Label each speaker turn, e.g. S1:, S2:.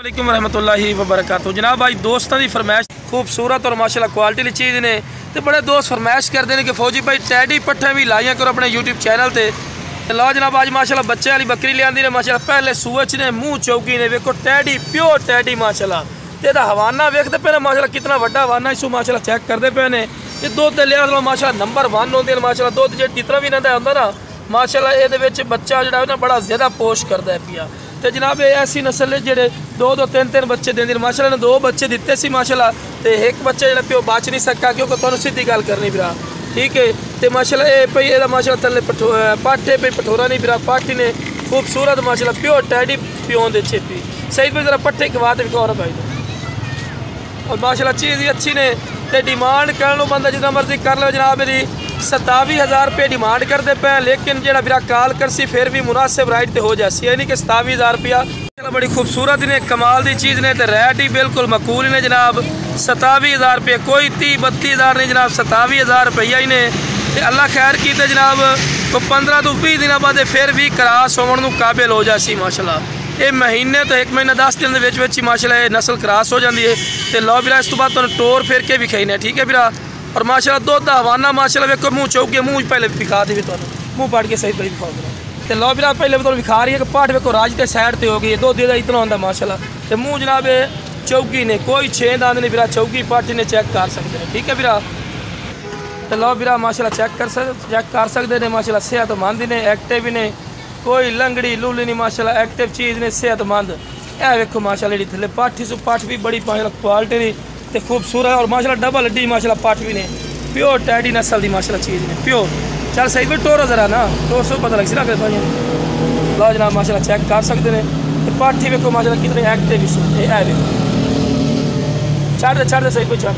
S1: वालेकुम रहमतुल्लाहि वबरकातुहू। जनाब भाई दोस्तों की फरमाइश खूबसूरत और माशाल्लाह क्वालिटी वाली चीज़ ने तो बड़े दोस्त फरमाइश करते हैं कि फौजी भाई टैडी पट्ठे भी लाइया करो अपने यूट्यूब चैनल पर। लो जनाब आज माशाल्लाह बच्चे वाली बकरी लियांदी ने माशाल्लाह पहले सूच ने मूँह चौकी ने वेखो टैडी प्योर टैडी माशाल्लाह ते हवाना वेखते पे माशाल्लाह कितना वड्डा हवाना इसको माशाल्लाह चेक करते पे ने ये दुध लिया माशाल्लाह नंबर 1 होंगे माशाल्लाह दुध जो जितना भी इन्होंने आता ना माशाल्लाह ये बच्चा जो ना बड़ा ज़्यादा पोश करता है पिया। तो जनाब ये ऐसी नस्ल है जेडे दो तीन बच्चे देंगे माशाल्लाह ने 2 बच्चे दिते सी माशाल्लाह तो एक बच्चा जो प्यो बच नहीं सका क्योंकि तुहानू सीधी गल करनी फिरा ठीक है। तो माशाल्लाह ये पई ये माशाल्लाह थले पाठे पे पठोरा नहीं फिरा पाठी ने खूबसूरत माशाल्लाह प्योर टैडी प्यो दे छिपी सही पे जरा पट्ठे खवा दे और भाई और माशाल्लाह चीज़ अच्छी ने तो डिमांड कर लो बंदा जितना मर्जी कर लो जनाब मेरी 27,000 रुपये डिमांड करते पे लेकिन जो फिर कॉल कर सी फिर भी मुनासिब राइट तो हो जासी है नहीं कि 27,000 रुपया बड़ी खूबसूरत ने कमाल की चीज़ ने तो रेट ही बिल्कुल मकूल ने जनाब 27,000 रुपये कोई 30-32,000 नहीं जनाब 27,000 रुपया ही ने तो अल्लाह खैर की तो जनाब तो 15 तो 20 दिन बाद फिर भी क्रास होने काबिल हो जासी माशाल्लाह ये महीने तो 1 महीना 10 दिन ही माशाल्लाह नस्ल क्रास हो जाती है। तो लो फिर इस तो बाद तुम टोर फिर के भी खाई ठीक है फिर और माशाल्लाह दुध का हवाना माशाल्लाह वेखो मूँह चौके मूँह पहले विखा दी तुम मूँह पाड़ के सही पी विखा तो लो फिर पहले भी तुम विखा रही है कि पाठ वेखो राज के साइड पर हो गई दुध का इतना होंगे माशाल्लाह तो मूँह जनाब चौकी ने कोई 6 दांत नहीं फिर चौकी पाठी ने चेक कर सकते हैं ठीक है फिर तो लो फिर माशाल्लाह चेक कर सकते हैं माशाल्लाह सेहतमंद ने एक्टिव ने कोई लंगड़ी लूली नहीं माशाल्लाह एक्टिव चीज़ ने सेहतमंद ए वेखो माशाल्लाह जी थले पाठी सु पाठ भी बड़ी माशाल्लाह क्वालिटी दी ते खूबसूरत और माशाल्लाह डबल हड्डी माशाल्लाह पाठ भी ने प्योर टैडी नस्ल की माशाल्लाह चीज़ ने प्योर चल सही भी टोरो जरा ना टोर से पता लग सी ना भाई लो जनाब माशाल्लाह चेक कर सकते हैं तो पाठी वेखो माशाल्लाह कितने एक्टिव सु ए वेखो चढ़ दे सही कोई चढ़